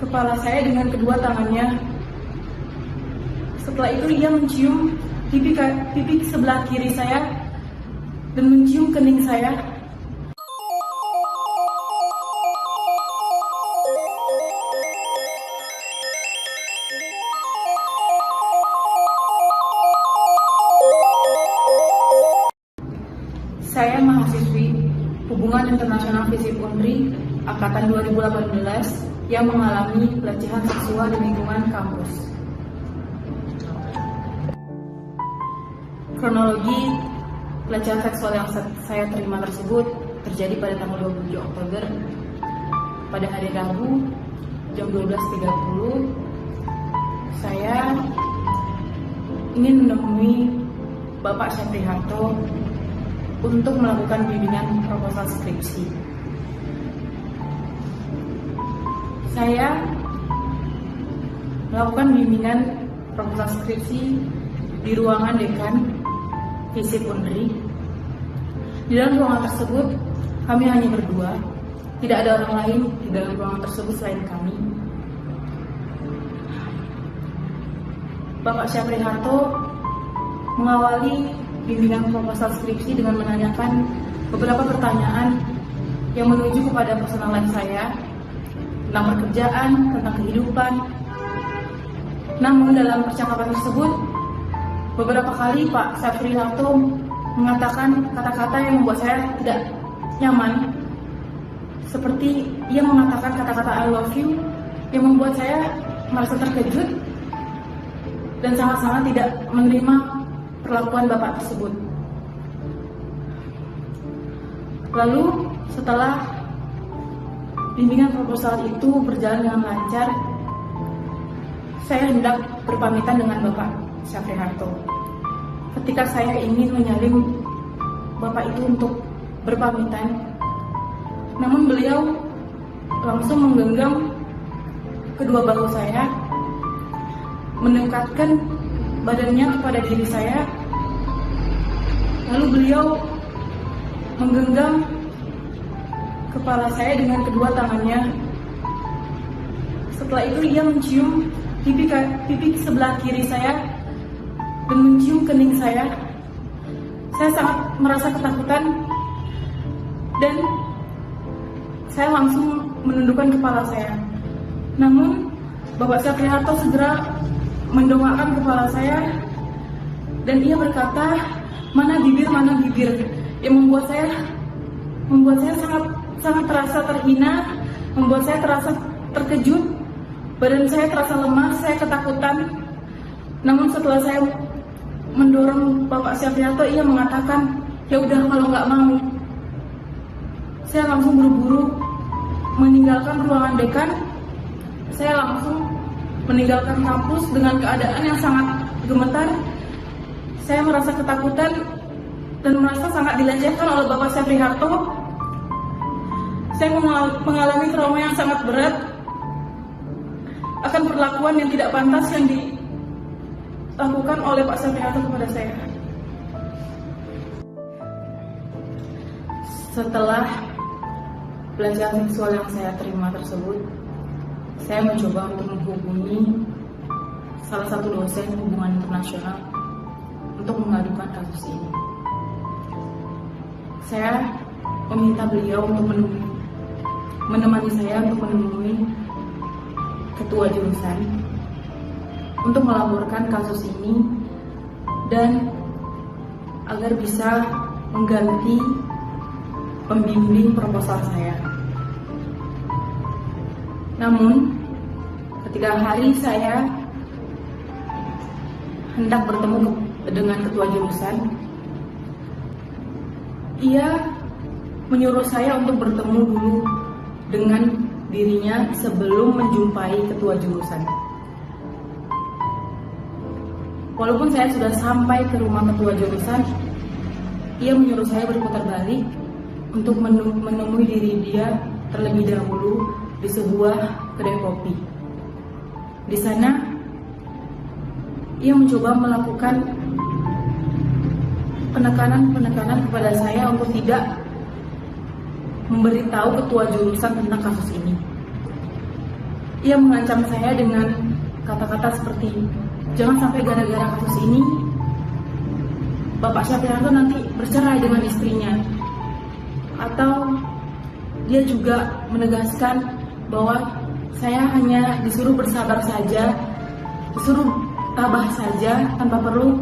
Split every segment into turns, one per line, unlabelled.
kepala saya dengan kedua tangannya. Setelah itu ia mencium pipi sebelah kiri saya dan mencium kening saya. Saya mahasiswi Hubungan Internasional FISIP Unri Angkatan 2018 yang mengalami pelecehan seksual di lingkungan kampus. Kronologi pelecehan seksual yang saya terima tersebut terjadi pada tanggal 27 Oktober pada hari Rabu jam 12.30. Saya ingin menemui Bapak Syafri Harto untuk melakukan bimbingan proposal skripsi. Saya melakukan bimbingan proposal skripsi di ruangan dekan FISIP Unri. Di dalam ruangan tersebut kami hanya berdua, tidak ada orang lain di dalam ruangan tersebut selain kami. Bapak Syafri Harto mengawali bimbingan proposal skripsi dengan menanyakan beberapa pertanyaan yang menuju kepada personal life saya tentang pekerjaan, tentang kehidupan. Namun dalam percakapan tersebut beberapa kali Pak Syafri Harto mengatakan kata-kata yang membuat saya tidak nyaman, seperti ia mengatakan kata-kata I love you yang membuat saya merasa terkejut dan sangat-sangat tidak menerima perlakuan Bapak tersebut. Lalu setelah bimbingan proposal itu berjalan dengan lancar, saya hendak berpamitan dengan Bapak Syafri Harto. Ketika saya ingin menyalin Bapak itu untuk berpamitan, namun beliau langsung menggenggam kedua bahu saya, mendekatkan badannya kepada diri saya, lalu beliau menggenggam kepala saya dengan kedua tangannya. Setelah itu ia mencium pipi sebelah kiri saya dan mencium kening saya. Saya sangat merasa ketakutan dan saya langsung menundukkan kepala saya. Namun Bapak Syafri Harto segera mendongakkan kepala saya dan ia berkata, mana bibir, yang membuat saya sangat terasa terhina, membuat saya terasa terkejut, badan saya terasa lemas, saya ketakutan. Namun setelah saya mendorong Bapak Syafri Harto, ia mengatakan, ya udah kalau nggak mau. Saya langsung buru-buru meninggalkan ruangan dekan. Saya langsung meninggalkan kampus dengan keadaan yang sangat gemetar. Saya merasa ketakutan dan merasa sangat dilecehkan oleh Bapak Syafri Harto. Saya mengalami trauma yang sangat berat akan perlakuan yang tidak pantas yang dilakukan oleh Pak Syafri Harto kepada saya. Setelah pelecehan seksual yang saya terima tersebut, saya mencoba untuk menghubungi salah satu dosen hubungan internasional untuk mengadukan kasus ini. Saya meminta beliau untuk menemani saya untuk menemui ketua jurusan untuk melaporkan kasus ini dan agar bisa mengganti pembimbing proposal saya. Namun, ketika hari saya hendak bertemu dengan ketua jurusan, ia menyuruh saya untuk bertemu dulu dengan dirinya sebelum menjumpai ketua jurusan. Walaupun saya sudah sampai ke rumah ketua jurusan, ia menyuruh saya berputar balik untuk menemui diri dia terlebih dahulu di sebuah kedai kopi. Di sana, ia mencoba melakukan penekanan kepada saya untuk tidak memberitahu ketua jurusan tentang kasus ini. ia mengancam saya dengan kata-kata seperti, jangan sampai gara-gara kasus ini Bapak Syafriharto nanti bercerai dengan istrinya. Atau dia juga menegaskan bahwa saya hanya disuruh bersabar saja, disuruh tabah saja tanpa perlu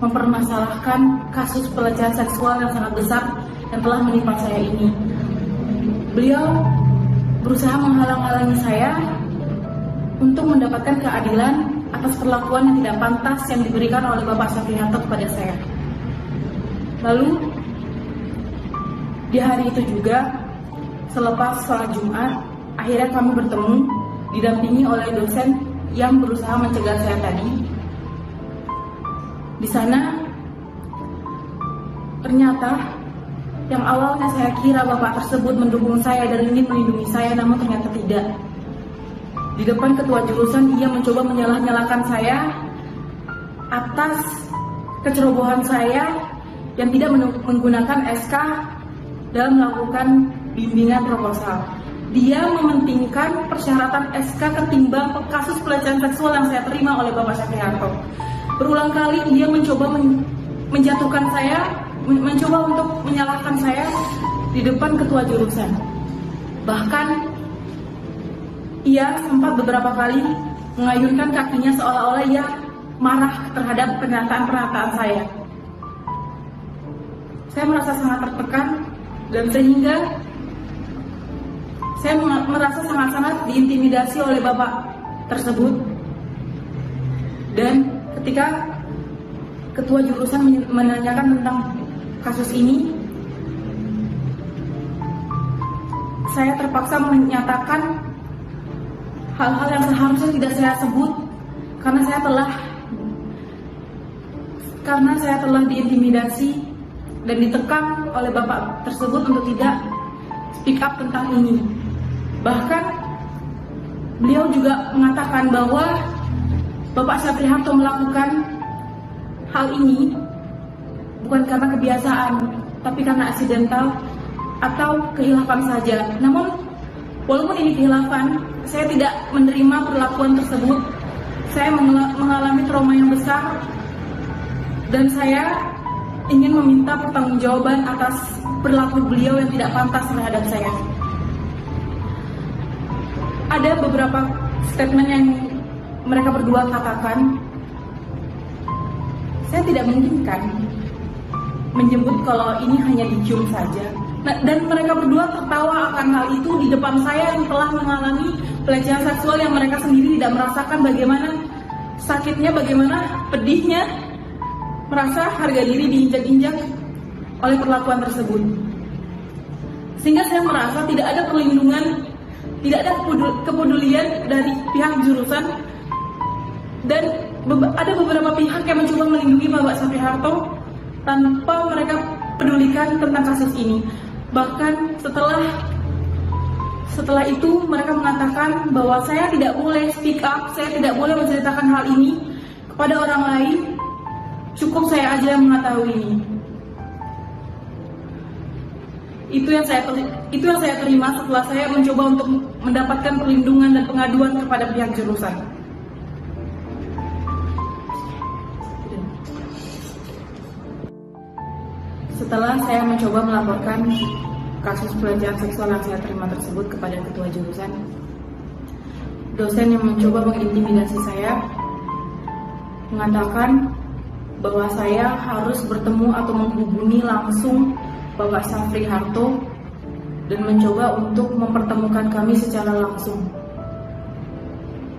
mempermasalahkan kasus pelecehan seksual yang sangat besar yang telah menimpa saya ini. Beliau berusaha menghalang-halangi saya untuk mendapatkan keadilan atas perlakuan yang tidak pantas yang diberikan oleh Bapak Syafriharto kepada saya. Lalu di hari itu juga, selepas sholat Jumat, akhirnya kami bertemu didampingi oleh dosen yang berusaha mencegah saya tadi. Di sana ternyata yang awalnya saya kira bapak tersebut mendukung saya dan ingin melindungi saya, namun ternyata tidak. Di depan ketua jurusan ia mencoba menyalah-nyalahkan saya atas kecerobohan saya yang tidak menggunakan SK dalam melakukan bimbingan proposal. Dia mementingkan persyaratan SK ketimbang kasus pelecehan seksual yang saya terima oleh Bapak Syafriharto. Berulang kali dia mencoba menjatuhkan saya, mencoba untuk menyalahkan saya di depan ketua jurusan. Bahkan ia sempat beberapa kali mengayunkan kakinya seolah-olah ia marah terhadap pernyataan-pernyataan saya. Saya merasa sangat tertekan dan sehingga saya merasa sangat-sangat diintimidasi oleh bapak tersebut. Dan ketika ketua jurusan menanyakan tentang kasus ini, saya terpaksa menyatakan hal-hal yang seharusnya tidak saya sebut karena saya telah diintimidasi dan ditekan oleh bapak tersebut untuk tidak speak up tentang ini. Bahkan beliau juga mengatakan bahwa Bapak Syafriharto melakukan hal ini bukan karena kebiasaan, tapi karena aksidental atau kehilafan saja. Namun walaupun ini kehilafan, saya tidak menerima perlakuan tersebut. Saya mengalami trauma yang besar dan saya ingin meminta pertanggungjawaban atas perilaku beliau yang tidak pantas terhadap saya. Ada beberapa statement yang mereka berdua katakan. Saya tidak menginginkan menyebut kalau ini hanya dicium saja. Dan mereka berdua tertawa akan hal itu di depan saya yang telah mengalami pelecehan seksual yang mereka sendiri tidak merasakan bagaimana sakitnya, bagaimana pedihnya merasa harga diri diinjak-injak oleh perlakuan tersebut. Sehingga saya merasa tidak ada perlindungan, tidak ada kepedulian dari pihak jurusan, dan ada beberapa pihak yang mencoba melindungi Bapak Syafriharto tanpa mereka pedulikan tentang kasus ini. Bahkan setelah itu mereka mengatakan bahwa saya tidak boleh speak up, saya tidak boleh menceritakan hal ini kepada orang lain, cukup saya aja yang mengetahui ini. Itu yang saya terima setelah saya mencoba untuk mendapatkan perlindungan dan pengaduan kepada pihak jurusan. Setelah saya mencoba melaporkan kasus pelecehan seksual yang saya terima tersebut kepada ketua jurusan, dosen yang mencoba mengintimidasi saya mengatakan bahwa saya harus bertemu atau menghubungi langsung Bapak Syafriharto dan mencoba untuk mempertemukan kami secara langsung.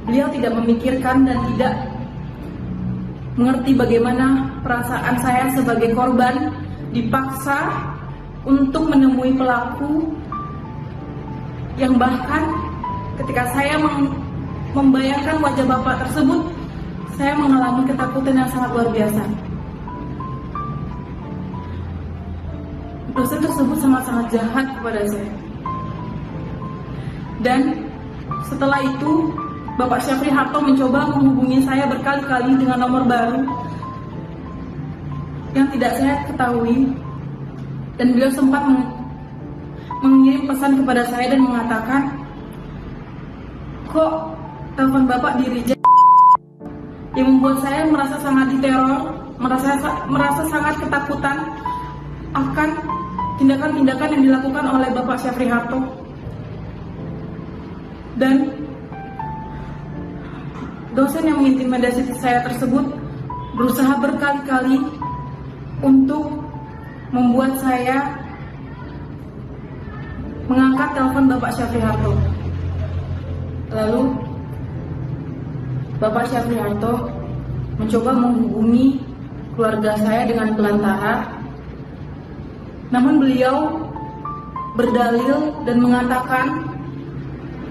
Beliau tidak memikirkan dan tidak mengerti bagaimana perasaan saya sebagai korban dipaksa untuk menemui pelaku yang bahkan ketika saya membayangkan wajah bapak tersebut, saya mengalami ketakutan yang sangat luar biasa. Dosen tersebut sangat-sangat jahat kepada saya. Dan setelah itu, Bapak Syafriharto mencoba menghubungi saya berkali-kali dengan nomor baru yang tidak saya ketahui. Dan beliau sempat mengirim pesan kepada saya dan mengatakan, kok telepon Bapak di reject, yang membuat saya merasa sangat diteror, merasa sangat ketakutan akan tindakan-tindakan yang dilakukan oleh Bapak Syafri Harto. Dan dosen yang mengintimidasi saya tersebut berusaha berkali-kali untuk membuat saya mengangkat telepon Bapak Syafri Harto. Lalu Bapak Syafri Harto mencoba menghubungi keluarga saya dengan belantara, namun beliau berdalil dan mengatakan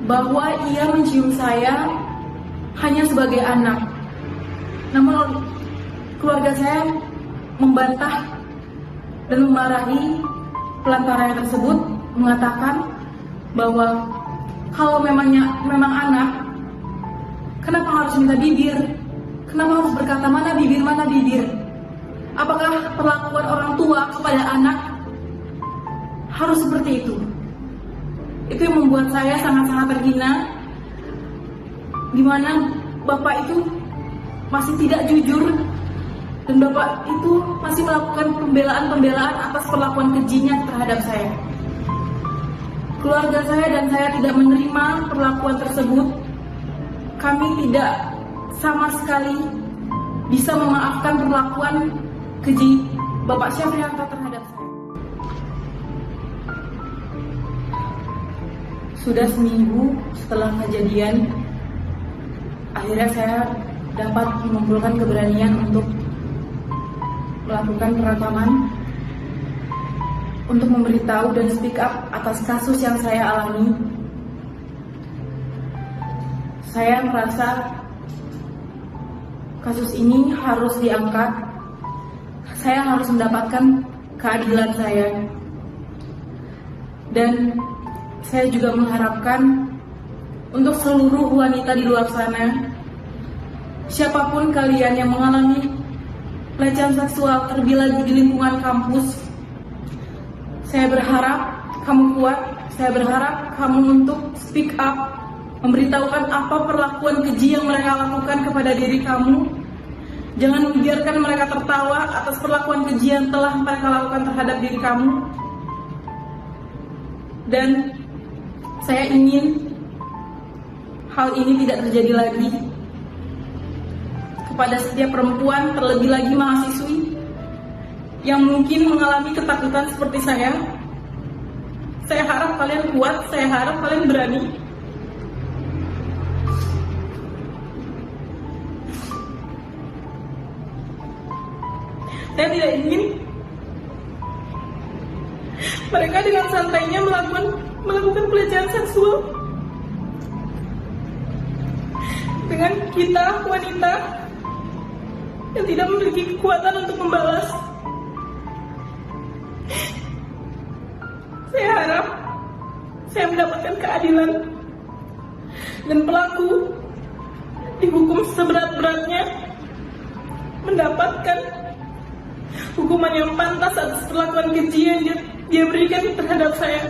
bahwa ia mencium saya hanya sebagai anak. Namun keluarga saya membantah dan memarahi pelantara tersebut, mengatakan bahwa kalau memang anak, kenapa harus minta bibir? Kenapa harus berkata mana bibir? Apakah perlakuan orang tua kepada anak harus seperti itu? Itu yang membuat saya sangat-sangat terhina, di mana Bapak itu masih tidak jujur dan Bapak itu masih melakukan pembelaan atas perlakuan kejinya terhadap saya. Keluarga saya dan saya tidak menerima perlakuan tersebut. Kami tidak sama sekali bisa memaafkan perlakuan keji Bapak Syafri Harto terhadap saya. Sudah seminggu setelah kejadian, akhirnya saya dapat mengumpulkan keberanian untuk melakukan perekaman, untuk memberitahu dan speak up atas kasus yang saya alami. Saya merasa kasus ini harus diangkat. Saya harus mendapatkan keadilan saya. Dan saya juga mengharapkan untuk seluruh wanita di luar sana, siapapun kalian yang mengalami pelecehan seksual, terlebih lagi di lingkungan kampus, saya berharap kamu kuat, saya berharap kamu untuk speak up, memberitahukan apa perlakuan keji yang mereka lakukan kepada diri kamu. Jangan membiarkan mereka tertawa atas perlakuan keji yang telah mereka lakukan terhadap diri kamu. Dan saya ingin hal ini tidak terjadi lagi kepada setiap perempuan, terlebih lagi mahasiswi yang mungkin mengalami ketakutan seperti saya. Saya harap kalian kuat, saya harap kalian berani. Saya tidak ingin mereka dengan santainya melakukan pelecehan seksual dengan kita wanita yang tidak memiliki kekuatan untuk membalas. Saya harap saya mendapatkan keadilan dan pelaku dihukum seberat-beratnya, mendapatkan hukuman yang pantas atas perlakuan keji yang dia berikan terhadap saya.